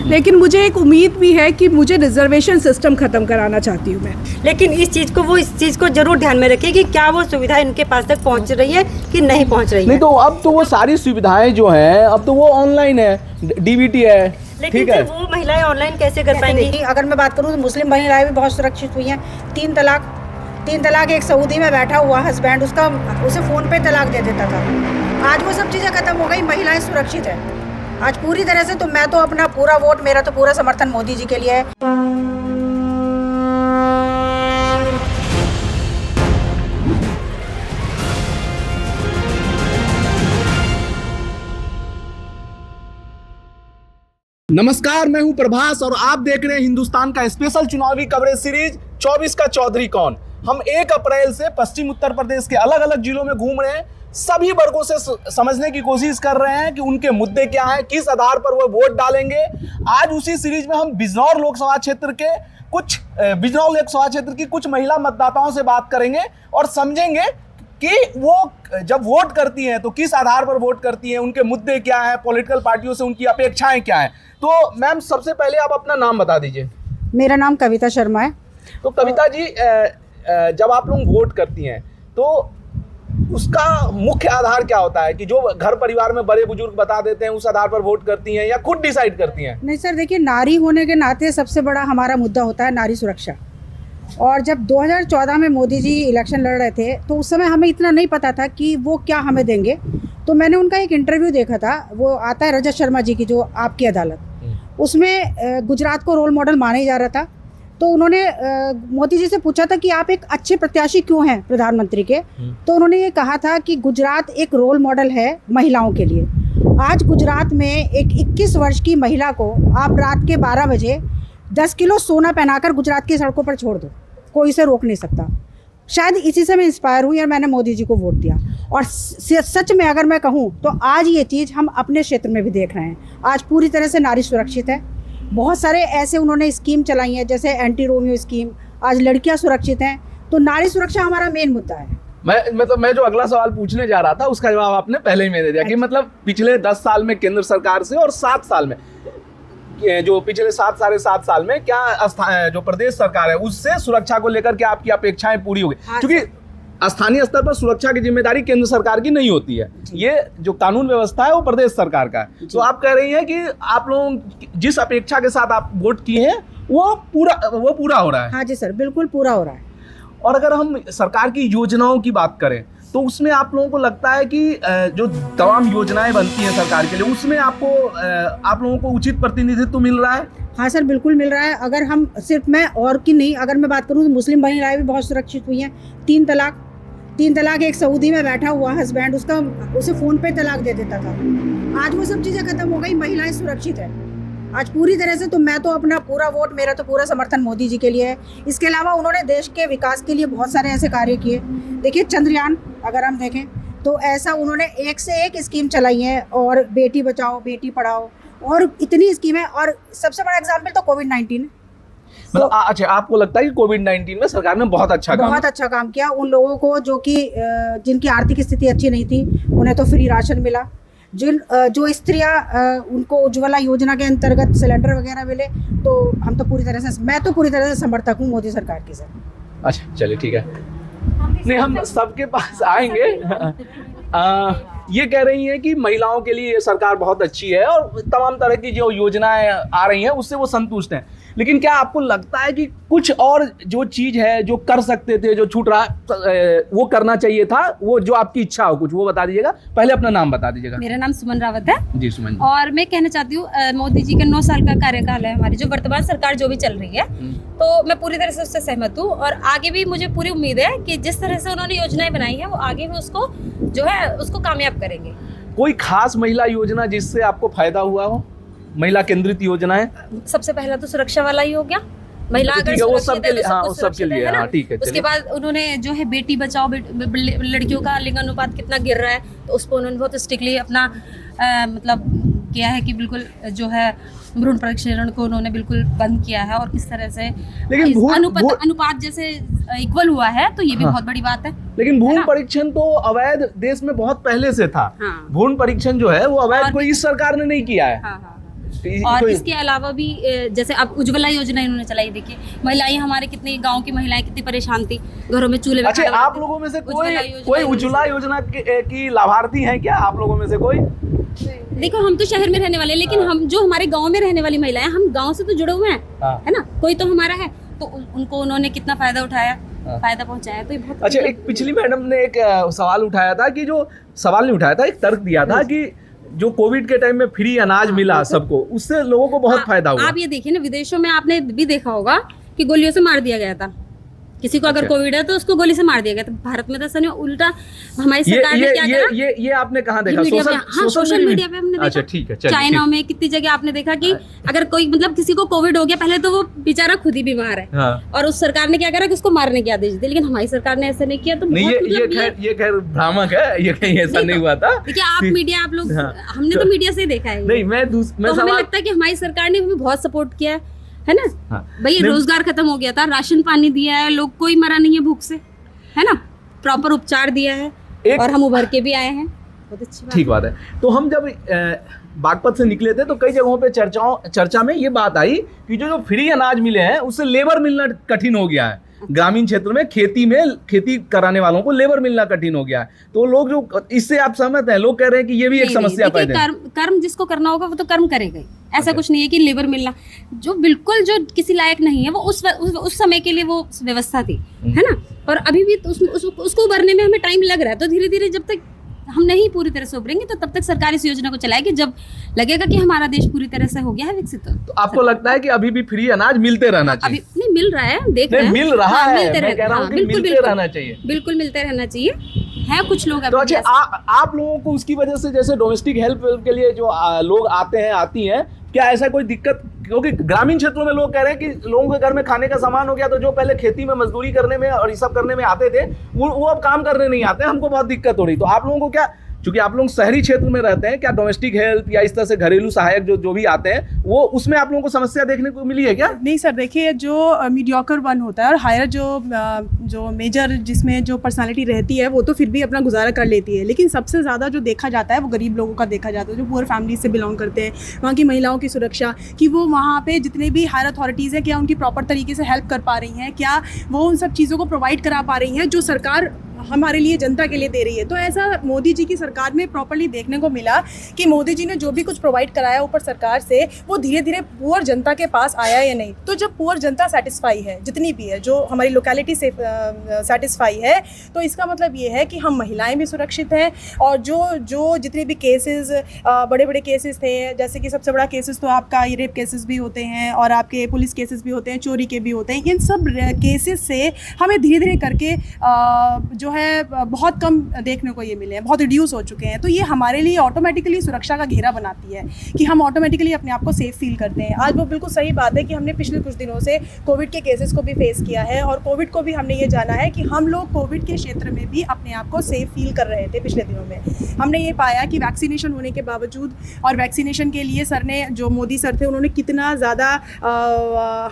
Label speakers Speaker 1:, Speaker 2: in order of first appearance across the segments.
Speaker 1: लेकिन मुझे एक उम्मीद भी है कि मुझे रिजर्वेशन सिस्टम खत्म कराना चाहती हूँ मैं।
Speaker 2: लेकिन इस चीज़ को जरूर ध्यान में रखें कि क्या वो सुविधा इनके पास तक पहुंच रही है कि नहीं पहुंच रही है।
Speaker 3: नहीं तो अब तो वो सारी सुविधाएं जो हैं अब तो वो ऑनलाइन है, डीबीटी है,
Speaker 2: लेकिन
Speaker 3: ठीक है।
Speaker 2: वो महिलाएं ऑनलाइन कैसे कर पाएंगी?
Speaker 4: अगर मैं बात करूँ तो मुस्लिम महिलाएं भी बहुत सुरक्षित हुई हैं। 3 तलाक एक सऊदी में बैठा हुआ हस्बैंड उसे फ़ोन पे तलाक दे देता था। आज वो सब चीज़ें खत्म हो गई, महिलाएं सुरक्षित है आज पूरी तरह से। तो मैं तो अपना पूरा वोट, मेरा तो पूरा समर्थन मोदी जी के लिए है।
Speaker 3: नमस्कार, मैं हूं प्रभास और आप देख रहे हैं हिंदुस्तान का स्पेशल चुनावी कवरेज सीरीज 24 का चौधरी कौन। हम 1 अप्रैल से पश्चिम उत्तर प्रदेश के अलग अलग जिलों में घूम रहे हैं, सभी वर्गों से समझने की कोशिश कर रहे हैं कि उनके मुद्दे क्या हैं, किस आधार पर वो वोट डालेंगे। आज उसी सीरीज में हम बिजनौर लोकसभा क्षेत्र की कुछ महिला मतदाताओं से बात करेंगे और समझेंगे कि वो जब वोट करती हैं तो किस आधार पर वोट करती हैं, उनके मुद्दे क्या हैं, पॉलिटिकल पार्टियों से उनकी अपेक्षाएं क्या हैं। तो मैम, सबसे पहले आप अपना नाम बता दीजिए।
Speaker 4: मेरा नाम कविता शर्मा है।
Speaker 3: तो कविता जी, जब आप लोग वोट करती हैं तो उसका मुख्य आधार क्या होता है कि जो घर परिवार में बड़े बुजुर्ग बता देते हैं उस आधार पर वोट करती हैं या खुद डिसाइड करती हैं?
Speaker 4: नहीं सर, देखिए, नारी होने के नाते सबसे बड़ा हमारा मुद्दा होता है नारी सुरक्षा। और जब 2014 में मोदी जी इलेक्शन लड़ रहे थे तो उस समय हमें इतना नहीं पता था कि वो क्या हमें देंगे। तो मैंने उनका एक इंटरव्यू देखा था, वो आता है रजत शर्मा जी की, जो आपकी अदालत, उसमें गुजरात को रोल मॉडल माना ही जा रहा था। तो उन्होंने मोदी जी से पूछा था कि आप एक अच्छे प्रत्याशी क्यों हैं प्रधानमंत्री के। तो उन्होंने ये कहा था कि गुजरात एक रोल मॉडल है महिलाओं के लिए। आज गुजरात में एक 21 वर्ष की महिला को आप रात के 12 बजे 10 किलो सोना पहनाकर गुजरात की सड़कों पर छोड़ दो, कोई इसे रोक नहीं सकता। शायद इसी से मैं इंस्पायर हुई और मैंने मोदी जी को वोट दिया। और सच में अगर मैं कहूँ तो आज ये चीज़ हम अपने क्षेत्र में भी देख रहे हैं। आज पूरी तरह से नारी सुरक्षित है। बहुत सारे ऐसे उन्होंने स्कीम चलाई हैं, जैसे एंटी रोमियो स्कीम। आज लड़कियां सुरक्षित हैं। तो नारी सुरक्षा हमारा मेन मुद्दा है।
Speaker 3: मैं जो अगला सवाल पूछने जा रहा था उसका जवाब आपने पहले ही दे दिया कि मतलब पिछले 10 साल में केंद्र सरकार से और 7 साल में, जो पिछले 7 साढ़े 7 साल में क्या जो प्रदेश सरकार है उससे सुरक्षा को लेकर के आपकी अपेक्षाएं पूरी हो गई? क्योंकि स्थानीय स्तर पर सुरक्षा की जिम्मेदारी केंद्र सरकार की नहीं होती है, ये जो कानून व्यवस्था है वो प्रदेश सरकार का है। तो आप कह रही हैं कि आप लोग जिस अपेक्षा के साथ आप वोट किए हैं वो पूरा हो रहा है?
Speaker 4: हाँ जी सर, बिल्कुल पूरा हो रहा है।
Speaker 3: और अगर हम सरकार की योजनाओं की बात करें तो उसमें आप लोगों को लगता है कि जो तमाम योजनाएं बनती हैं सरकार के लिए उसमें आप लोगों को उचित प्रतिनिधित्व मिल रहा है?
Speaker 4: हाँ सर, बिल्कुल मिल रहा है। अगर हम सिर्फ मैं और की नहीं, अगर मैं बात करूँ तो मुस्लिम महिलाएं भी बहुत सुरक्षित हुई हैं। 3 तलाक एक सऊदी में बैठा हुआ हस्बैंड उसे फ़ोन पे तलाक दे देता था। आज वो सब चीज़ें खत्म हो गई, महिलाएं सुरक्षित है आज पूरी तरह से। तो मैं तो अपना पूरा वोट, मेरा तो पूरा समर्थन मोदी जी के लिए है। इसके अलावा उन्होंने देश के विकास के लिए बहुत सारे ऐसे कार्य किए। देखिए, चंद्रयान अगर हम देखें तो ऐसा उन्होंने एक से एक स्कीम चलाई है, और बेटी बचाओ बेटी पढ़ाओ, और इतनी स्कीम है। और सबसे बड़ा एग्जाम्पल तो कोविड-19।
Speaker 3: मतलब अच्छा, आपको लगता है कि कोविड-19 में सरकार ने बहुत अच्छा
Speaker 4: काम किया। उन लोगों को जिनकी आर्थिक स्थिति अच्छी नहीं थी उन्हें तो फ्री राशन मिला। जो स्त्रियां, उनको उज्ज्वला योजना के अंतर्गत सिलेंडर वगैरह मिले। तो मैं तो पूरी तरह से समर्थक हूँ मोदी सरकार की सर।
Speaker 3: अच्छा, चलिए ठीक है। नहीं, हम सबके पास आएंगे। ये कह रही हैं कि महिलाओं के लिए ये सरकार बहुत अच्छी है और तमाम तरह की जो योजनाएं आ रही हैं उससे वो संतुष्ट हैं। लेकिन क्या आपको लगता है कि कुछ और जो चीज़ है जो कर सकते थे, जो छूट रहा, वो करना चाहिए था? वो जो आपकी इच्छा हो कुछ वो बता दीजिएगा। पहले अपना नाम बता दीजिएगा।
Speaker 5: मेरा नाम सुमन रावत है
Speaker 3: जी। सुमन जी, और
Speaker 5: मैं कहना चाहती हूँ, मोदी जी का 9 साल का कार्यकाल है, हमारी जो वर्तमान सरकार जो भी चल रही है, तो मैं पूरी तरह से उससे सहमत हूँ। और आगे भी मुझे पूरी उम्मीद है कि जिस तरह से उन्होंने योजनाएं बनाई है वो आगे भी उसको जो है उसको कामयाब करेंगे।
Speaker 3: कोई खास महिला योजना जिससे आपको फायदा हुआ हो? महिला केंद्रित योजनाएं,
Speaker 5: सबसे पहला तो सुरक्षा वाला ही हो गया। महिला अगर
Speaker 3: वो सबके लिए, हाँ, वो सबके लिए, हाँ, ठीक है।
Speaker 5: उसके बाद उन्होंने जो है बेटी बचाओ, लड़कियों का लिंग अनुपात कितना गिर रहा है तो उस पर उन्होंने बहुत स्ट्रिक्टली अपना मतलब किया है कि बिल्कुल जो है भ्रूण परीक्षण को उन्होंने बिल्कुल बंद किया है। और किस तरह से
Speaker 3: लेकिन
Speaker 5: अनुपात जैसे इक्वल हुआ है तो ये भी बहुत बड़ी बात है।
Speaker 3: लेकिन भ्रूण परीक्षण तो अवैध देश में बहुत पहले से था। भ्रूण परीक्षण जो है वो अवैध कोई इस सरकार ने नहीं किया है।
Speaker 5: और इसके अलावा भी जैसे अब उज्ज्वला योजना इन्होंने चलाई, देखिए महिलाएं हमारे कितनी, गांव की महिलाएं कितनी परेशान थी, घरों में चूल्हे।
Speaker 3: अच्छा, आप लोगों में से कोई उज्ज्वला योजना की लाभार्थी है क्या? आप लोगों में से कोई?
Speaker 5: देखो हम तो शहर में रहने वाले, लेकिन हम जो हमारे गांव में रहने वाली महिलाएं, हम गांव से तो जुड़े हुए हैं, है ना, कोई तो हमारा है, तो उनको उन्होंने कितना फायदा उठाया, फायदा पहुंचाया, तो ये बहुत
Speaker 3: अच्छा। एक पिछली मैडम ने एक सवाल उठाया था कि जो सवाल नहीं उठाया था, एक तर्क दिया था कि जो कोविड के टाइम में फ्री अनाज मिला सबको, उससे लोगों को बहुत फायदा हुआ।
Speaker 5: आप ये देखिए ना, विदेशों में आपने भी देखा होगा कि गोलियों से मार दिया गया था किसी को, अगर कोविड है तो उसको गोली से मार दिया गया। तो भारत में तो ऐसा नहीं, उल्टा हमारी सरकार ने क्या करा,
Speaker 3: ये आपने कहाँ देखा?
Speaker 5: सोशल मीडिया पे हमने देखा।
Speaker 3: अच्छा, ठीक है, चलिए।
Speaker 5: चाइना में कितनी जगह आपने देखा कि अगर कोई मतलब किसी को कोविड हो गया, पहले तो वो बेचारा खुद ही बीमार है, और उस सरकार ने क्या करा कि उसको मारने के आदेश दिए, लेकिन हमारी सरकार ने ऐसा नहीं किया। तो
Speaker 3: ये खैर भ्रामक है, ये कहीं ऐसा नहीं हुआ था।
Speaker 5: देखिए आप मीडिया, आप लोग, हमने तो मीडिया से ही देखा है।
Speaker 3: नहीं, मैं
Speaker 5: हमें लगता है कि हमारी सरकार ने हमें बहुत सपोर्ट किया है ना। भाई रोजगार खत्म हो गया था, राशन पानी दिया है, लोग कोई मरा नहीं है भूख से, है ना, प्रॉपर उपचार दिया है, और हम उभर के भी आए हैं, बहुत अच्छी बात।
Speaker 3: ठीक बात है। तो हम जब बागपत से निकले थे तो कई जगहों पे चर्चा में ये बात आई कि जो फ्री अनाज मिले हैं उससे लेबर मिलना कठिन हो गया है। ग्रामीण क्षेत्र में खेती कराने वालों को लेबर मिलना कठिन हो गया है। तो लोग जो इससे आप सहमत हैं? लोग कह रहे हैं कि ये भी एक समस्या पैदा है।
Speaker 5: कर्म जिसको करना होगा वो तो कर्म करेगा ही, ऐसा कुछ नहीं है कि लेबर मिलना जो बिल्कुल जो किसी लायक नहीं है, वो उस समय के लिए वो व्यवस्था थी, है ना, और अभी भी उसको उभरने में हमें टाइम लग रहा है। तो धीरे धीरे जब तक हम नहीं पूरी तरह से उभरेंगे तो तब तक सरकार इस योजना को चलाएगी, जब लगेगा कि हमारा देश पूरी तरह से हो गया है विकसित। तो आपको
Speaker 3: लगता है कि अभी भी फ्री अनाज मिलते रहना चाहिए?
Speaker 5: अभी नहीं मिल रहा है, देख रहे हैं,
Speaker 3: मिल रहा है, मैं कह रहा हूं कि मिलते रहना चाहिए,
Speaker 5: बिल्कुल मिलते रहना चाहिए, है कुछ लोग।
Speaker 3: तो अच्छा, आप लोगों को उसकी वजह से, जैसे डोमेस्टिक हेल्प के लिए जो लोग आते हैं, आती हैं, क्या ऐसा कोई दिक्कत? क्योंकि ग्रामीण क्षेत्रों में लोग कह रहे हैं कि लोगों के घर में खाने का सामान हो गया, तो जो पहले खेती में मजदूरी करने में और ये सब करने में आते थे, वो अब काम करने नहीं आते, हमको बहुत दिक्कत हो रही। तो आप लोगों को क्या, चूंकि आप लोग शहरी क्षेत्र में रहते हैं, क्या डोमेस्टिक हेल्प या इस तरह से घरेलू सहायक जो भी आते हैं, वो उसमें आप लोगों को समस्या देखने को मिली है क्या?
Speaker 6: नहीं सर, देखिए जो मीडियोकर वन होता है और हायर जो मेजर जिसमें जो पर्सनालिटी रहती है वो तो फिर भी अपना गुजारा कर लेती है, लेकिन सबसे ज़्यादा जो देखा जाता है वो गरीब लोगों का देखा जाता है, जो पुअर फैमिली से बिलोंग करते हैं। वहाँ की महिलाओं की सुरक्षा, कि वो वहाँ पे जितने भी हायर अथॉरिटीज़ हैं, क्या उनकी प्रॉपर तरीके से हेल्प कर पा रही हैं, क्या वो उन सब चीज़ों को प्रोवाइड करा पा रही हैं जो सरकार हमारे लिए, जनता के लिए दे रही है। तो ऐसा मोदी जी की सरकार में प्रॉपर्ली देखने को मिला कि मोदी जी ने जो भी कुछ प्रोवाइड कराया ऊपर सरकार से, वो धीरे धीरे पुअर जनता के पास आया या नहीं। तो जब पुअर जनता सेटिस्फाई है, जितनी भी है, जो हमारी लोकेलिटी से सेटिस्फाई है, तो इसका मतलब ये है कि हम महिलाएं भी सुरक्षित हैं। और जो जितने भी केसेस, बड़े बड़े केसेस थे, जैसे कि सबसे बड़ा केसेस तो आपका ये रेप केसेस भी होते हैं, और आपके पुलिस केसेस भी होते हैं, चोरी के भी होते हैं, इन सब केसेस से हमें धीरे धीरे करके जो है बहुत कम देखने को ये मिले हैं, बहुत रिड्यूस हो चुके हैं। तो ये हमारे लिए ऑटोमेटिकली सुरक्षा का घेरा बनाती है कि हम ऑटोमेटिकली अपने आप को सेफ फील करते हैं। आज वो बिल्कुल सही बात है कि हमने पिछले कुछ दिनों से कोविड के केसेस को भी फेस किया है, और कोविड को भी हमने ये जाना है कि हम लोग कोविड के क्षेत्र में भी अपने आप को सेफ फील कर रहे थे। पिछले दिनों में हमने ये पाया कि वैक्सीनेशन होने के बावजूद, और वैक्सीनेशन के लिए सर ने, जो मोदी सर थे, उन्होंने कितना ज़्यादा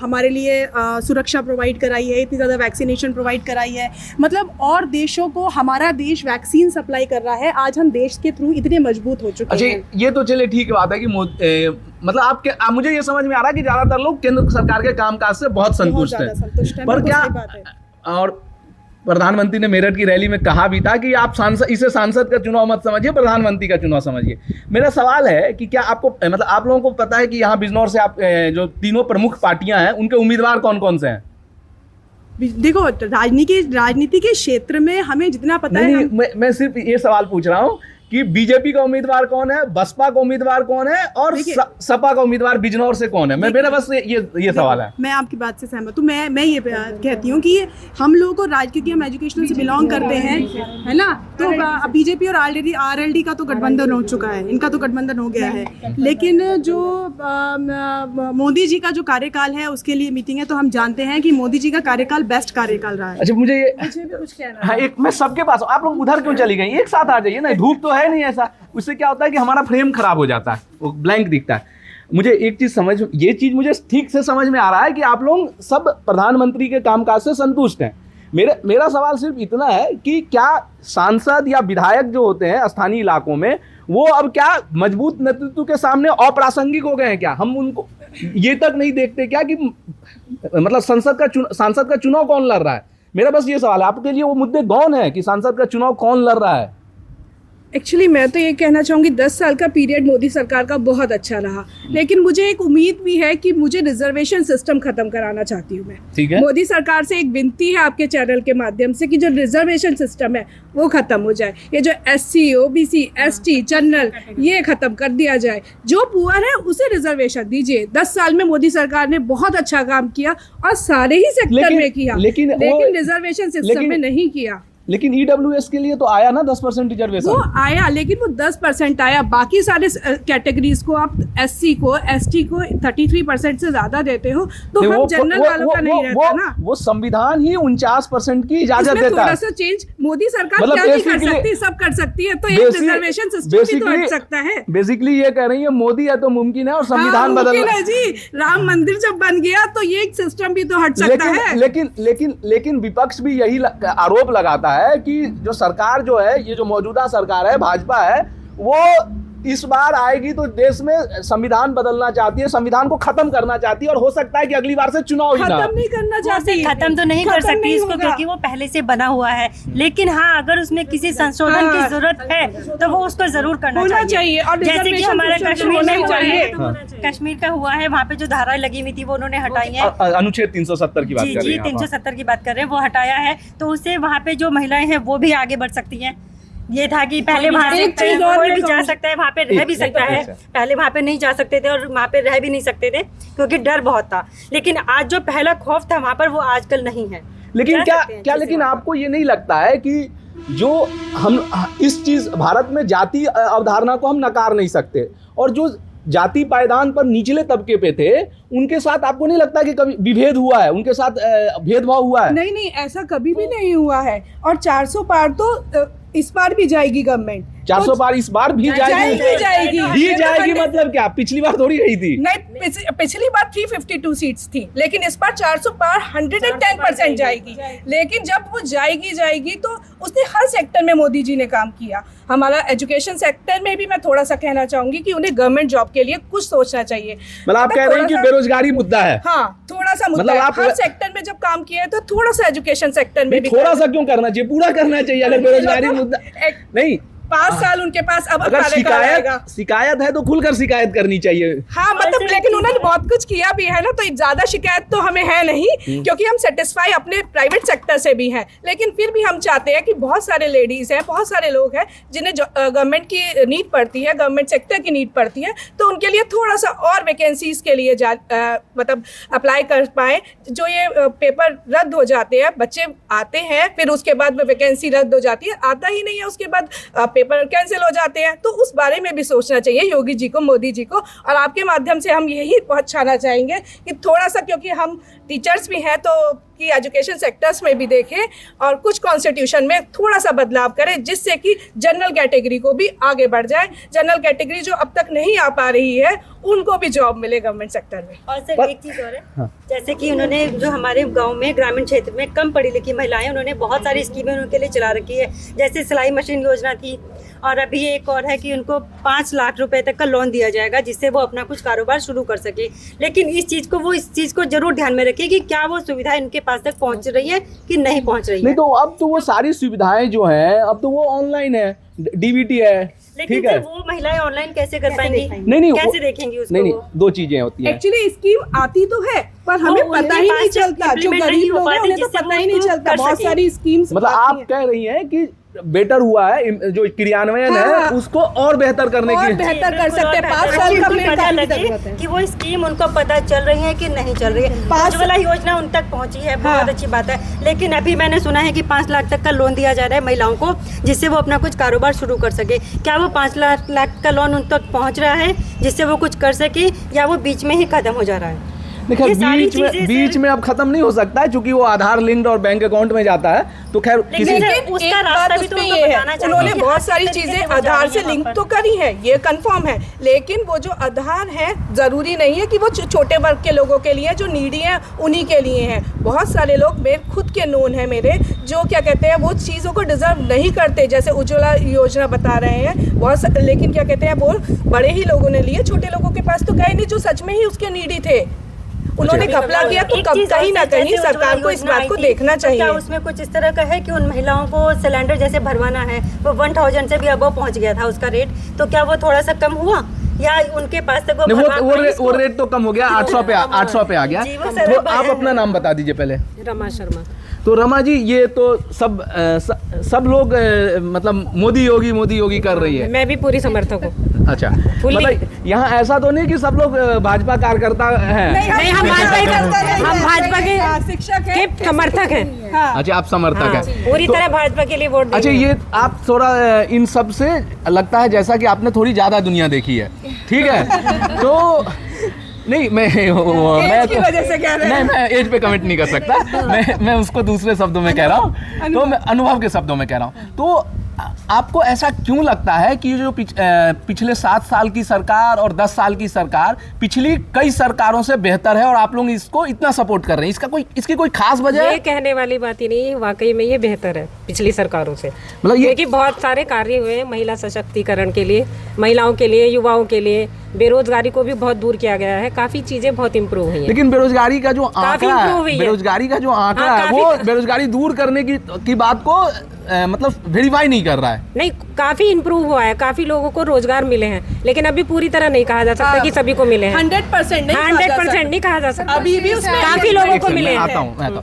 Speaker 6: हमारे लिए सुरक्षा प्रोवाइड कराई है, इतनी ज़्यादा वैक्सीनेशन प्रोवाइड कराई है। मतलब और देशों को हमारा देश वैक्सीन सप्लाई कर रहा है। आज हम देश के थ्रू इतने मजबूत हो चुके हैं।
Speaker 3: अच्छा, ये तो चलिए ठीक बात है कि मतलब मुझे ये समझ में आ रहा है कि ज्यादातर लोग केंद्र सरकार के कामकाज से बहुत संतुष्ट हैं। पर क्या, और प्रधानमंत्री ने मेरठ की रैली में कहा भी था कि आप इसे सांसद का चुनाव मत समझिए, प्रधानमंत्री का चुनाव समझिए। मेरा सवाल है कि क्या आपको, मतलब आप लोगों को पता है कि यहाँ बिजनौर से आप जो तीनों प्रमुख पार्टियां हैं, उनके उम्मीदवार कौन कौन से हैं?
Speaker 6: देखो, राजनीति के क्षेत्र में हमें जितना पता है,
Speaker 3: मैं सिर्फ ये सवाल पूछ रहा हूँ कि बीजेपी का उम्मीदवार कौन है, बसपा का उम्मीदवार कौन है, और सपा का उम्मीदवार बिजनौर से कौन है? मेरा बस ये सवाल है।
Speaker 6: मैं आपकी बात से सहमत हूँ। मैं ये कहती हूँ कि हम लोगों को क्योंकि हम एजुकेशनल से बिलोंग करते हैं, है ना, तो बीजेपी और आरएलडी का तो गठबंधन हो चुका है, इनका तो गठबंधन हो गया है। लेकिन जो मोदी जी का जो कार्यकाल है, उसके लिए मीटिंग है, तो हम जानते हैं कि मोदी जी का कार्यकाल बेस्ट कार्यकाल रहा है।
Speaker 3: अच्छा, मुझे
Speaker 6: भी कुछ कहना है।
Speaker 3: मैं सबके पास, आप लोग उधर क्यों चली गई? एक साथ आ जाइए ना, धूप तो है नहीं ऐसा। उससे क्या होता है कि हमारा फ्रेम खराब हो जाता है, वो ब्लैंक दिखता है। मुझे एक चीज मुझे ठीक से समझ में आ रहा है कि आप लोग सब प्रधानमंत्री के कामकाज से संतुष्ट हैं, मेरा सवाल सिर्फ इतना है कि क्या सांसद या विधायक जो होते हैं स्थानीय इलाकों में, वो अब क्या मजबूत नेतृत्व के सामने अप्रासंगिक हो गए हैं क्या? हम उनको ये तक नहीं देखते क्या कि मतलब सांसद का चुनाव कौन लड़ रहा है? मेरा बस ये सवाल है, आपके लिए वो मुद्दे गौन है कि सांसद का चुनाव कौन लड़ रहा है?
Speaker 1: एक्चुअली मैं तो ये कहना चाहूँगी 10 साल का पीरियड मोदी सरकार का बहुत अच्छा रहा, लेकिन मुझे एक उम्मीद भी है कि मुझे रिजर्वेशन सिस्टम खत्म कराना चाहती हूँ मैं।
Speaker 3: ठीक है।
Speaker 1: मोदी सरकार से एक विनती है आपके चैनल के माध्यम से कि जो रिजर्वेशन सिस्टम है वो खत्म हो जाए। ये जो SC, OBC, ST, जनरल, ये खत्म कर दिया जाए। जो पुअर है उसे रिजर्वेशन दीजिए। 10 साल में मोदी सरकार ने बहुत अच्छा काम किया और सारे ही सेक्टर में किया, लेकिन रिजर्वेशन सिस्टम में नहीं किया।
Speaker 3: लेकिन EWS के लिए तो आया ना 10% रिजर्वेशन।
Speaker 1: वो आया, लेकिन वो 10% आया। बाकी सारे कैटेगरीज को आप SC को, ST को 33% से ज्यादा देते हो, तो हम जनरल वालों का नहीं रहता ना।
Speaker 3: वो संविधान ही 49% की इजाजत देता है।
Speaker 1: थोड़ा सा चेंज मोदी सरकार
Speaker 3: मतलब
Speaker 1: क्या नहीं कर सकती, सब कर सकती है। तो एक रिजर्वेशन सिस्टम भी तो हट सकता है।
Speaker 3: बेसिकली ये कह रही है मोदी है तो मुमकिन है और संविधान बदलना
Speaker 1: है जी। राम मंदिर जब बन गया तो ये एक सिस्टम भी तो हट सकता है।
Speaker 3: लेकिन विपक्ष भी यही आरोप लगाता है कि जो सरकार जो है, ये जो मौजूदा सरकार है, भाजपा है, वो इस बार आएगी तो देश में संविधान बदलना चाहती है, संविधान को खत्म करना चाहती है और हो सकता है कि अगली बार से चुनाव ही ना।
Speaker 1: खत्म नहीं करना चाहती,
Speaker 2: खत्म तो नहीं कर सकती इसको, क्योंकि वो पहले से बना हुआ है। लेकिन हाँ, अगर उसमें किसी संशोधन की जरूरत है तो वो उसको जरूर करना चाहिए।
Speaker 1: और
Speaker 2: जैसे कि हमारा कश्मीर में हुआ है,
Speaker 1: चाहिए।
Speaker 2: कश्मीर का हुआ है, वहाँ पे जो धाराएं लगी हुई थी वो उन्होंने हटाई है।
Speaker 3: अनुच्छेद 370 की बात कर रहे हैं।
Speaker 2: 370 की बात कर रहे हैं, वो हटाया है, तो उससे वहाँ पे जो महिलाएं हैं वो भी आगे बढ़ सकती हैं। ये था कि पहले वहाँ से कोई भी जा सकता है, वहाँ पे रह भी सकता है। पहले वहाँ पे नहीं जा सकते थे और वहाँ पे रह भी नहीं सकते थे क्योंकि डर बहुत था। लेकिन आज जो पहला खौफ था वहाँ पर, वो आजकल नहीं है।
Speaker 3: लेकिन क्या लेकिन आपको ये नहीं लगता है कि जो हम इस चीज भारत में जाति अवधारणा को हम नकार नहीं सकते, और जो जाति पायदान पर निचले तबके पे थे उनके साथ आपको नहीं लगता कि कभी विभेद हुआ है, उनके साथ भेदभाव हुआ है?
Speaker 1: नहीं, ऐसा कभी भी नहीं हुआ है। और 400 पार तो इस बार भी जाएगी गवर्नमेंट।
Speaker 3: 400 पार इस बार भी जाएगी मतलब क्या? पिछली बार थोड़ी गई थी।
Speaker 1: नहीं, पिछली बार 352 सीट्स थी, लेकिन इस बार 400 पार 110% जाएगी। लेकिन जब वो जाएगी तो उसने हर सेक्टर में मोदी जी ने काम किया। हमारा एजुकेशन सेक्टर में भी मैं थोड़ा सा कहना चाहूंगी कि उन्हें गवर्नमेंट जॉब के लिए कुछ सोचना चाहिए।
Speaker 3: मतलब आप कह रहे हैं कि बेरोजगारी मुद्दा है?
Speaker 1: हाँ, थोड़ा सा मुद्दा है। हर सेक्टर में जब काम किया है तो थोड़ा सा एजुकेशन सेक्टर में भी
Speaker 3: थोड़ा सा क्यों करना चाहिए? पूरा करना चाहिए। अगर बेरोजगारी मुद्दा नहीं,
Speaker 1: 5 साल उनके पास अब
Speaker 3: अगर शिकायत है तो खुलकर शिकायत करनी चाहिए।
Speaker 1: हाँ, मतलब लेकिन उन्होंने बहुत कुछ किया भी है ना, तो ज्यादा शिकायत तो हमें है नहीं, क्योंकि हम सेटिस्फाई अपने प्राइवेट सेक्टर से भी हैं। लेकिन फिर भी हम चाहते हैं कि बहुत सारे लेडीज हैं, बहुत सारे लोग हैं जिन्हें गवर्नमेंट की नीड पड़ती है, गवर्नमेंट सेक्टर की नीड पड़ती है, तो उनके लिए थोड़ा सा और वैकेंसीज के लिए मतलब अप्लाई कर पाए। जो ये पेपर रद्द हो जाते हैं, बच्चे आते हैं फिर उसके बाद में वैकेंसी रद्द हो जाती है, आता ही नहीं है, उसके बाद पेपर कैंसिल हो जाते हैं। तो उस बारे में भी सोचना चाहिए योगी जी को, मोदी जी को। और आपके माध्यम से हम यही पहुंचाना चाहेंगे कि थोड़ा सा, क्योंकि हम टीचर्स भी हैं, तो कि एजुकेशन सेक्टर्स में भी देखें और कुछ कॉन्स्टिट्यूशन में थोड़ा सा बदलाव करें, जिससे कि जनरल कैटेगरी को भी आगे बढ़ जाए। जनरल कैटेगरी जो अब तक नहीं आ पा रही है, उनको भी जॉब मिले गवर्नमेंट सेक्टर में।
Speaker 2: और सर एक चीज़ और है, जैसे कि उन्होंने जो हमारे गांव में, ग्रामीण क्षेत्र में कम पढ़ी लिखी महिलाएं, उन्होंने बहुत सारी स्कीमें उनके लिए चला रखी है। जैसे सिलाई मशीन योजना थी, और अभी एक और है कि उनको 5 लाख रुपए तक का लोन दिया जाएगा, जिससे वो अपना कुछ कारोबार शुरू कर सके। लेकिन इस चीज़ को जरूर ध्यान में रखें कि क्या वो सुविधा इनके पास तक पहुंच रही है कि नहीं पहुंच रही है।
Speaker 3: नहीं तो अब तो वो सारी सुविधाएं जो हैं, अब तो वो ऑनलाइन है, DBT है,
Speaker 2: लेकिन सर वो महिलाएं ऑनलाइन कैसे कर पाएंगी?
Speaker 3: नहीं
Speaker 2: कैसे देखेंगी उसको?
Speaker 3: नहीं, दो चीजें होती हैं।
Speaker 1: एक्चुअली स्कीम आती तो है, पर हमें पता ही नहीं चलता। जो गरीब लोग हैं उन्हें तो पता ही नहीं चलता। बहुत सारी स्कीम्स,
Speaker 3: मतलब आप कह रही हैं कि बेटर हुआ है, जो क्रियान्वयन है उसको और बेहतर करने की,
Speaker 1: बेहतर कर सकते हैं। 5 साल का
Speaker 2: लगे कि वो स्कीम उनको पता चल रही है कि नहीं चल रही है। 5 वाला योजना उन तक पहुंची है, बहुत अच्छी बात है। लेकिन अभी मैंने सुना है कि 5 लाख तक का लोन दिया जा रहा है महिलाओं को, जिससे वो अपना कुछ कारोबार शुरू कर सके। क्या वो 5 लाख का लोन उन तक पहुँच रहा है जिससे वो कुछ कर सके, या वो बीच में ही खत्म हो जा रहा है?
Speaker 3: देखिए
Speaker 2: ये सारी
Speaker 3: बीच
Speaker 2: चीजें
Speaker 3: में अब खत्म नहीं हो सकता है, क्योंकि वो आधार लिंक्ड और बैंक अकाउंट में जाता है, तो खैर किसी
Speaker 1: लेकिन
Speaker 2: उसका
Speaker 1: एक
Speaker 2: रास्ता
Speaker 1: बात
Speaker 2: भी तो
Speaker 1: उसमें
Speaker 2: उनको
Speaker 1: ये है,
Speaker 2: बताना चाहिए
Speaker 1: उन्होंने
Speaker 2: कि
Speaker 1: बहुत
Speaker 2: हाँ,
Speaker 1: सारी
Speaker 2: कैसे
Speaker 1: चीजें
Speaker 2: वो
Speaker 1: आधार
Speaker 2: जा
Speaker 1: से
Speaker 2: रही है
Speaker 1: लिंक
Speaker 2: वहाँ
Speaker 1: तो करी है, ये कंफर्म है, लेकिन वो जो आधार है जरूरी नहीं है कि वो छोटे वर्ग के लोगों के लिए, जो नीडी है उन्हीं के लिए है। बहुत सारे लोग, मेरे खुद के नोन है मेरे, जो क्या कहते हैं वो चीज़ों को डिजर्व नहीं करते, जैसे उज्ज्वला योजना बता रहे हैं बहुत, लेकिन क्या कहते हैं वो बड़े ही लोगों ने लिए, छोटे लोगों के पास तो गए नहीं जो सच में ही उसके नीडी थे। उन्होंने घपला किया, तो
Speaker 2: एक
Speaker 1: कब
Speaker 2: चीज़
Speaker 1: कहीं ना
Speaker 2: और
Speaker 1: कहीं
Speaker 2: जैसे
Speaker 1: सरकार को इस
Speaker 2: उज्ज्वला
Speaker 1: बात को
Speaker 2: योजना आई थी,
Speaker 1: देखना
Speaker 2: तो
Speaker 1: चाहिए।
Speaker 2: क्या उसमें कुछ इस तरह का है कि उन महिलाओं को सिलेंडर जैसे भरवाना है, वो 1000 से भी अबव पहुंच गया था उसका रेट, तो क्या वो थोड़ा सा कम हुआ या उनके पास तक
Speaker 3: नहीं,
Speaker 2: भरवा पाए
Speaker 3: वो
Speaker 2: इसको?
Speaker 3: रेट तो कम हो गया, 800 पे आ गया।
Speaker 2: जी, वो
Speaker 3: तो
Speaker 2: सरल
Speaker 3: आप
Speaker 2: है।
Speaker 3: अपना नाम बता दीजिए पहले।
Speaker 7: रमा शर्मा।
Speaker 3: तो रमा जी, ये तो सब लोग मतलब मोदी योगी कर रही है।
Speaker 7: मैं भी पूरी समर्थक हूँ।
Speaker 3: अच्छा,
Speaker 7: Fully-
Speaker 3: मतलब यहाँ ऐसा तो नहीं कि सब लोग भाजपा कार्यकर्ता हैं?
Speaker 7: नहीं, हम भाजपा के
Speaker 1: शिक्षक
Speaker 7: के समर्थक हैं।
Speaker 3: अच्छा, आप समर्थक हैं।
Speaker 7: पूरी
Speaker 3: तो-
Speaker 7: तरह भाजपा के लिए वोट
Speaker 3: अच्छा,
Speaker 7: देंगे।
Speaker 3: ये आप थोड़ा इन सब से लगता है जैसा कि आपने थोड़ी ज्यादा दुनिया देखी है, ठीक है? तो नहीं, मैं
Speaker 1: की वजह से कह रहे हैं।
Speaker 3: नहीं, मैं एज पे कमेंट नहीं कर सकता, मैं उसको दूसरे शब्दों में कह रहा हूँ, तो मैं अनुभव के शब्दों में कह रहा हूँ। तो आपको ऐसा क्यों लगता है कि जो पिछले 7 साल की सरकार और 10 साल की सरकार पिछली कई सरकारों से बेहतर है और आप लोग इसको इतना सपोर्ट कर रहे हैं? इसकी कोई खास वजह है?
Speaker 7: ये कहने वाली बात ही नहीं है, वाकई में ये बेहतर है पिछली सरकारों से।
Speaker 3: मतलब ये
Speaker 7: क्योंकि बहुत सारे कार्य हुए हैं महिला सशक्तिकरण के लिए, महिलाओं के लिए, युवाओं के लिए, बेरोजगारी को भी बहुत दूर किया गया है, काफी चीजें बहुत इम्प्रूव हुई हैं।
Speaker 3: लेकिन बेरोजगारी का जो आंकड़ा
Speaker 7: improve हुई
Speaker 3: है,
Speaker 7: है।
Speaker 3: बेरोजगारी का जो आंकड़ा
Speaker 7: हाँ,
Speaker 3: है, वो बेरोजगारी दूर करने की बात को मतलब वेरीफाई नहीं कर रहा है।
Speaker 7: नहीं, काफी इम्प्रूव हुआ है, काफी लोगों को रोजगार मिले हैं, लेकिन अभी पूरी तरह नहीं कहा जा सकता कि सभी को मिले हैं।
Speaker 1: 100% नहीं,
Speaker 7: 100% नहीं कहा जा सकता।
Speaker 1: अभी भी उसमें
Speaker 7: काफी लोगों
Speaker 3: एक
Speaker 7: को
Speaker 3: सेकंड,
Speaker 7: मिले
Speaker 3: मैं
Speaker 7: हैं।
Speaker 3: आता हूँ।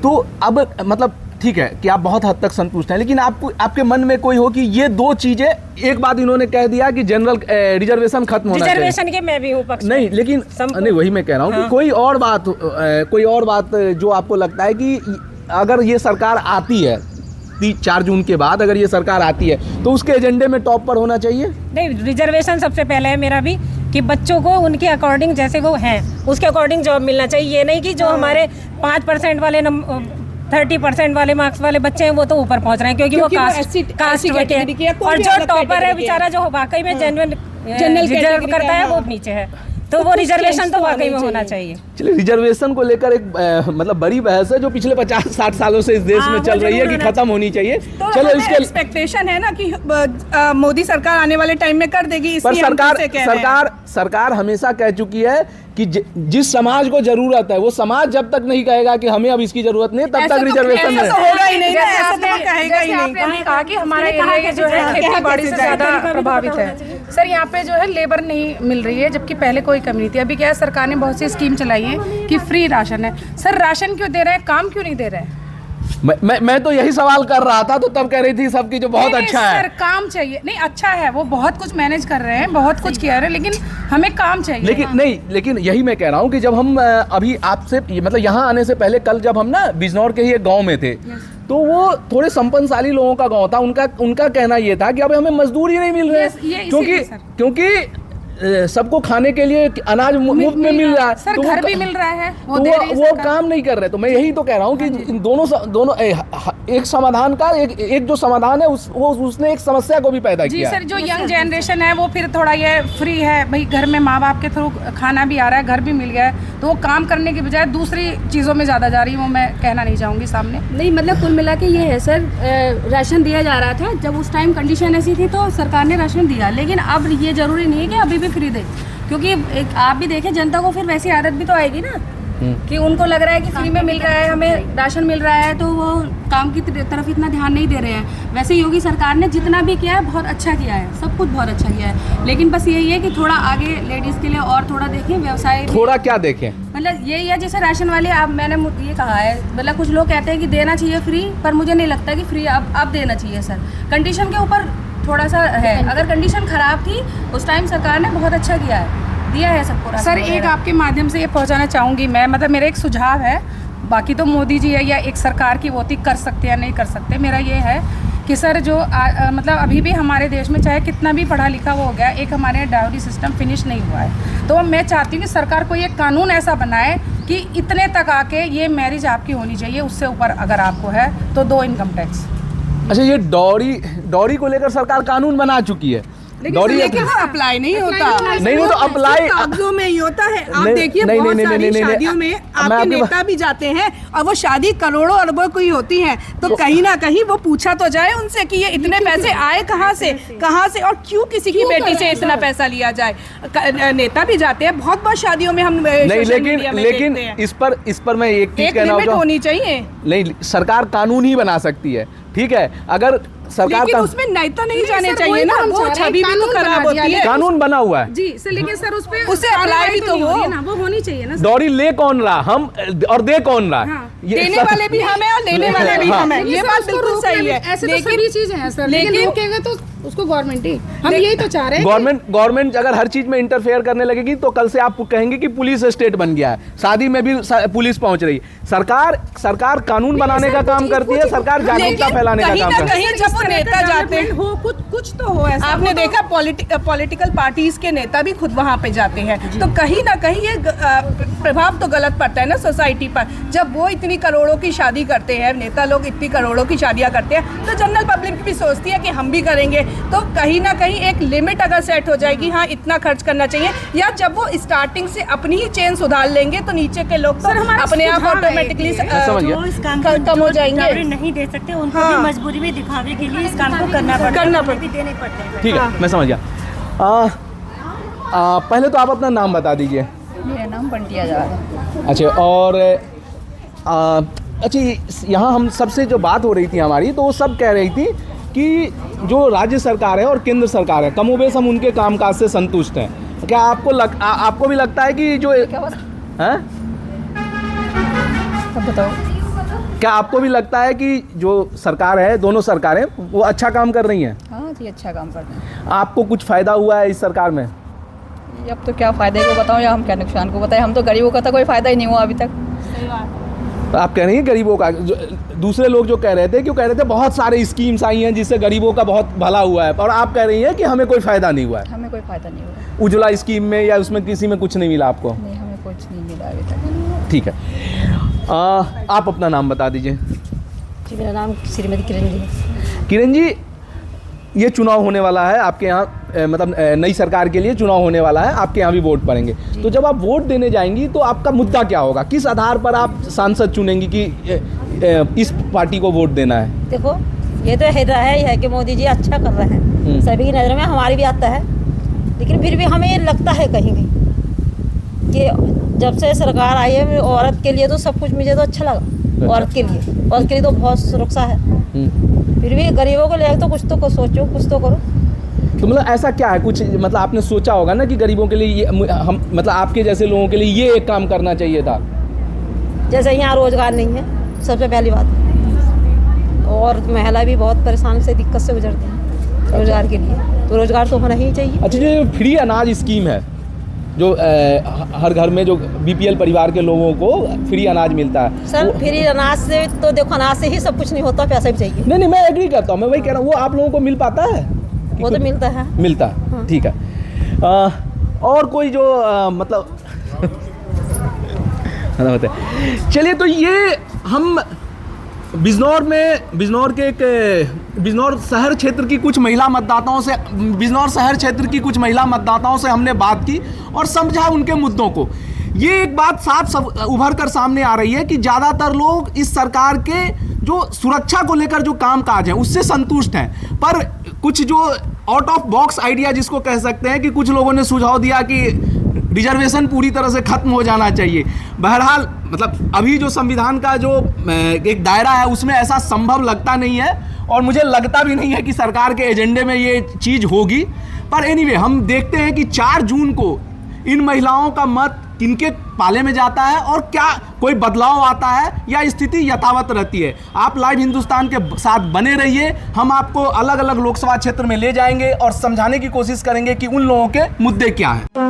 Speaker 3: तो अब मतलब ठीक है कि आप बहुत हद तक संतुष्ट हैं, लेकिन आपके मन में कोई हो कि ये 2 चीजें, एक बात इन्होंने कह दिया कि जनरल रिजर्वेशन खत्म होना चाहिए।
Speaker 7: रिजर्वेशन के मैं भी हूँ पक्ष में।
Speaker 3: नहीं, लेकिन नहीं, वही मैं कह रहा हूँ कि कोई और बात जो आपको लगता है कि अगर ये सरकार आती है 4 जून के बाद, अगर ये सरकार आती है तो उसके एजेंडे में टॉप पर होना चाहिए?
Speaker 7: नहीं, रिजर्वेशन सबसे पहले है मेरा भी, कि बच्चों को उनके अकॉर्डिंग जैसे वो हैं उसके अकॉर्डिंग जॉब मिलना चाहिए। ये नहीं कि जो हमारे 5% वाले 30% वाले मार्क्स वाले बच्चे हैं वो तो ऊपर पहुंच रहे हैं क्योंकि वो कास्ट
Speaker 1: कैटेगरी के,
Speaker 7: और जो टॉपर है बेचारा, जो वाकई में जेन्युइन डिजर्व करता है, वो नीचे है। तो वो रिजर्वेशन तो वाकई में होना चाहिए।
Speaker 3: चलिए, रिजर्वेशन को लेकर एक मतलब बड़ी बहस है जो पिछले 50-60 सालों से इस देश में चल रही है कि खत्म होनी चाहिए।
Speaker 1: तो
Speaker 3: चलो, इसके
Speaker 1: एक्सपेक्टेशन है ना कि मोदी सरकार आने वाले टाइम में कर देगी,
Speaker 3: पर
Speaker 1: इसलिए हम तुमसे कह रहे हैं।
Speaker 3: सरकार हमेशा कह चुकी है कि जिस समाज को जरूरत है, वो समाज जब तक नहीं कहेगा कि हमें अब इसकी जरूरत नहीं, तब तक रिजर्वेशन
Speaker 1: ऐसा तो
Speaker 3: है।
Speaker 1: होगा ही नहीं ना,
Speaker 8: जैसे
Speaker 1: ऐसा तो
Speaker 8: आपने-
Speaker 1: कहेगा ही
Speaker 8: जैसे
Speaker 1: नहीं।
Speaker 8: आपने कहा कि हमारा एरिया जो है खेती बाड़ी से ज़्यादा प्रभावित है। सर, यहाँ पे जो है लेबर नहीं मिल रही है, जबकि पहले कोई कमी नहीं थी। अभी क्या है, सरकार ने बहुत सी स्कीम चलाई है कि फ्री राशन है। सर, राशन क्यों दे रहे हैं, काम क्यों नहीं दे रहे हैं?
Speaker 3: मैं तो यही सवाल कर रहा था, तो तब कह रही थी सबकी जो बहुत
Speaker 8: नहीं,
Speaker 3: अच्छा
Speaker 8: नहीं,
Speaker 3: है।
Speaker 8: सर, काम चाहिए। नहीं, अच्छा है, वो बहुत कुछ मैनेज कर रहे हैं, बहुत कुछ किया रहे हैं, लेकिन हमें काम चाहिए।
Speaker 3: लेकिन यही मैं कह रहा हूँ कि जब हम अभी आपसे मतलब यहाँ आने से पहले कल जब हम ना बिजनौर के ही एक गांव में थे, तो वो थोड़े संपन्नशाली लोगों का गांव था। उनका कहना ये था कि अब हमें मजदूर ही नहीं मिल रहे, क्योंकि सबको खाने के लिए अनाज मुफ्त में मिल रहा है।
Speaker 8: सर,
Speaker 3: तो
Speaker 8: घर भी मिल रहा है,
Speaker 3: तो वो काम नहीं कर रहे। तो मैं यही तो कह रहा हूँ कि इन दोनों एक समाधान का एक जो समाधान है उसने एक समस्या को भी पैदा
Speaker 8: जी
Speaker 3: किया।
Speaker 8: सर, जो यंग जनरेशन है वो फिर थोड़ा ये फ्री है, भाई घर में माँ बाप के थ्रू खाना भी आ रहा है, घर भी मिल गया है, तो वो काम करने की बजाय दूसरी चीज़ों में ज़्यादा जा रही है। वो मैं कहना नहीं चाहूँगी सामने।
Speaker 9: नहीं, मतलब कुल मिला के ये है सर, राशन दिया जा रहा था जब उस टाइम कंडीशन ऐसी थी तो सरकार ने राशन दिया, लेकिन अब ये ज़रूरी नहीं है कि अभी भी फ्री दे, क्योंकि आप भी देखें जनता को फिर वैसी आदत भी तो आएगी ना कि उनको लग रहा है कि फ्री में मिल रहा है, हमें राशन मिल रहा है, तो वो काम की तरफ इतना ध्यान नहीं दे रहे हैं। वैसे योगी सरकार ने जितना भी किया है बहुत अच्छा किया है, सब कुछ बहुत अच्छा किया है, लेकिन बस यही है कि थोड़ा आगे लेडीज़ के लिए और थोड़ा देखें, व्यवसाय
Speaker 3: थोड़ा क्या देखें,
Speaker 9: मतलब यही है जैसे राशन वाले, अब मैंने ये कहा है, मतलब कुछ लोग कहते हैं कि देना चाहिए फ्री, पर मुझे नहीं लगता कि फ्री अब देना चाहिए सर। कंडीशन के ऊपर थोड़ा सा है, अगर कंडीशन ख़राब थी उस टाइम सरकार ने बहुत अच्छा किया है सबको।
Speaker 8: सर, एक आपके माध्यम से ये पहुंचाना चाहूँगी मैं, मतलब मेरा एक सुझाव है, बाकी तो मोदी जी है या एक सरकार की वोटिंग कर सकते या नहीं कर सकते, मेरा ये है कि सर जो मतलब अभी भी हमारे देश में चाहे कितना भी पढ़ा लिखा वो हो गया, एक हमारे यहाँ डाउरी सिस्टम फिनिश नहीं हुआ है। तो मैं चाहती हूँ कि सरकार कोई एक कानून ऐसा बनाए कि इतने तक आके ये मैरिज आपकी होनी चाहिए, उससे ऊपर अगर आपको है तो 2 इनकम टैक्स।
Speaker 3: अच्छा, ये डॉरी को लेकर सरकार कानून बना चुकी है।
Speaker 1: लेकिन अप्लाई नहीं होता।
Speaker 3: नहीं वो तो अप्लाई
Speaker 1: कागजों में ही होता है। आप
Speaker 3: नहीं,
Speaker 1: देखिए
Speaker 3: नहीं,
Speaker 1: बहुत
Speaker 3: नहीं,
Speaker 1: सारी
Speaker 3: नहीं, नहीं,
Speaker 1: शादियों में आपके
Speaker 3: आपके
Speaker 1: नेता भी जाते हैं और वो शादी करोड़ों अरबों की होती है, तो कहीं ना कहीं वो पूछा तो जाए उनसे कि ये इतने पैसे आए कहाँ से और क्यों किसी की बेटी से इतना पैसा लिया जाए। नेता भी जाते हैं बहुत शादियों में, हम
Speaker 3: नहीं, लेकिन इस पर मैं एक चीज कहना
Speaker 1: लिमिट होनी चाहिए।
Speaker 3: नहीं, सरकार कानून ही बना सकती है, ठीक है। अगर सरकार
Speaker 1: लेकिन उसमें नैता नहीं जाने चाहिए ना, वो छवि भी तो खराब होती है।
Speaker 3: कानून बना हुआ है
Speaker 8: जी सर, लेकिन सर
Speaker 1: उससे अप्लाई भी तो हो
Speaker 8: ना, वो होनी चाहिए ना।
Speaker 3: डॉरी ले कौन रहा, हम और दे कौन रहा?
Speaker 1: देने वाले भी हम हैं और लेने वाले भी हम हैं, ये बात बिल्कुल सही है।
Speaker 8: ऐसे तो सभी चीजें हैं सर, लेकिन रोकेगा तो उसको गवर्नमेंट ही, हम यही तो चाह रहे हैं।
Speaker 3: गवर्नमेंट अगर हर चीज में इंटरफेयर करने लगेगी तो कल से आप कहेंगे कि पुलिस स्टेट बन गया है, शादी में भी पुलिस पहुंच रही है। सरकार कानून बनाने का काम करती है, सरकार जागरूकता फैलाने का काम करती है।
Speaker 1: जब वो नेता जाते हैं हो कुछ तो हो ऐसा। आपने देखा पॉलिटिकल पार्टीज के नेता भी खुद वहाँ पे जाते हैं, तो कहीं ना कहीं ये प्रभाव तो गलत पड़ता है ना सोसाइटी पर। जब वो इतनी करोड़ों की शादी करते हैं, नेता लोग इतनी करोड़ों की शादियाँ करते हैं, तो जनरल पब्लिक भी सोचती है कि हम भी करेंगे। तो कहीं ना कहीं एक लिमिट अगर सेट हो जाएगी, हाँ इतना खर्च करना चाहिए, या जब वो स्टार्टिंग से अपनी ही चेन सुधार लेंगे तो नीचे के लोग तो अपने आप ऑटोमेटिकली कम हो जाएंगे।
Speaker 2: नहीं दे सकते, उनको भी मजबूरी में दिखावे के लिए इस काम को करना पड़ता है, देने पड़ते हैं।
Speaker 3: ठीक है, मैं समझ गया। पहले तो आप अपना नाम बता दीजिए।
Speaker 10: मेरा नाम बंटिया जा रहा है।
Speaker 3: अच्छा, और अच्छा, यहाँ हम सबसे जो बात हो रही थी हमारी, तो वो सब कह रही थी कि जो राज्य सरकार है और केंद्र सरकार है, कमोबेश हम उनके कामकाज से संतुष्ट हैं। क्या आपको भी लगता है कि जो हैं?
Speaker 10: बताओ,
Speaker 3: क्या आपको भी लगता है कि जो सरकार है, दोनों सरकारें वो अच्छा काम कर रही हैं?
Speaker 10: हाँ जी, अच्छा काम कर रहे हैं।
Speaker 3: आपको कुछ फ़ायदा हुआ है इस सरकार में?
Speaker 10: अब तो क्या फ़ायदे को बताऊँ या हम क्या नुकसान को बताएं, हम तो गरीबों का तो कोई फ़ायदा ही नहीं हुआ अभी तक।
Speaker 1: सही बात।
Speaker 3: आप कह रही हैं गरीबों का, दूसरे लोग जो कह रहे थे, क्यों कह रहे थे बहुत सारे स्कीम्स आई हैं जिससे गरीबों का बहुत भला हुआ है, और आप कह रही हैं कि हमें कोई फ़ायदा नहीं हुआ है।
Speaker 10: हमें कोई फ़ायदा नहीं हुआ।
Speaker 3: उज्ज्वला स्कीम में या उसमें किसी में कुछ नहीं मिला आपको?
Speaker 10: नहीं, हमें कुछ नहीं मिला अभी तक।
Speaker 3: ठीक है, आप अपना नाम बता दीजिए।
Speaker 5: जी, मेरा नाम श्रीमती किरण जी है।
Speaker 3: किरण जी, ये चुनाव होने वाला है आपके यहाँ, मतलब नई सरकार के लिए चुनाव होने वाला है, आपके यहाँ भी वोट पड़ेंगे, तो जब आप वोट देने जाएंगी तो आपका मुद्दा क्या होगा? किस आधार पर आप सांसद चुनेंगी कि इस पार्टी को वोट देना है?
Speaker 5: देखो, ये तो है ही है कि मोदी जी अच्छा कर रहे हैं, सभी की नज़र में, हमारी भी आता है, लेकिन फिर भी हमें लगता है कहीं कि जब से सरकार आई है, औरत के लिए तो सब कुछ मुझे तो अच्छा लगा। औरत के लिए तो बहुत सुरक्षा है, फिर भी गरीबों को लेकर तो कुछ तो सोचो, कुछ तो करो।
Speaker 3: तो मतलब ऐसा क्या है, कुछ मतलब आपने सोचा होगा ना कि गरीबों के लिए ये, हम मतलब आपके जैसे लोगों के लिए ये एक काम करना चाहिए था?
Speaker 5: जैसे यहाँ रोजगार नहीं है, सबसे पहली बात, और महिला भी बहुत परेशान से दिक्कत से गुजरती है रोजगार के लिए, तो रोजगार तो होना ही चाहिए।
Speaker 3: अच्छा, जो फ्री अनाज स्कीम है, जो हर घर में जो बीपीएल परिवार के लोगों को फ्री अनाज मिलता है,
Speaker 5: सर फ्री अनाज से तो देखो, अनाज से ही सब कुछ नहीं होता, पैसा भी चाहिए।
Speaker 3: नहीं, मैं एग्री करता हूँ, मैं वही कह रहा हूँ, वो आप लोगों को मिल पाता है?
Speaker 5: वो तो मिलता है,
Speaker 3: हाँ। ठीक है। और कोई जो मतलब चलिए, तो ये हम बिजनौर शहर क्षेत्र की कुछ महिला मतदाताओं से हमने बात की और समझा उनके मुद्दों को। ये एक बात साफ उभर कर सामने आ रही है कि ज़्यादातर लोग इस सरकार के जो सुरक्षा को लेकर जो कामकाज है उससे संतुष्ट हैं, पर कुछ जो आउट ऑफ बॉक्स आइडिया जिसको कह सकते हैं कि कुछ लोगों ने सुझाव दिया कि रिजर्वेशन पूरी तरह से खत्म हो जाना चाहिए। बहरहाल मतलब अभी जो संविधान का जो एक दायरा है उसमें ऐसा संभव लगता नहीं है, और मुझे लगता भी नहीं है कि सरकार के एजेंडे में ये चीज़ होगी। पर एनीवे, हम देखते हैं कि 4 जून को इन महिलाओं का मत किनके पाले में जाता है और क्या कोई बदलाव आता है या स्थिति यथावत रहती है। आप लाइव हिंदुस्तान के साथ बने रहिए, हम आपको अलग अलग लोकसभा क्षेत्र में ले जाएंगे और समझाने की कोशिश करेंगे कि उन लोगों के मुद्दे क्या हैं।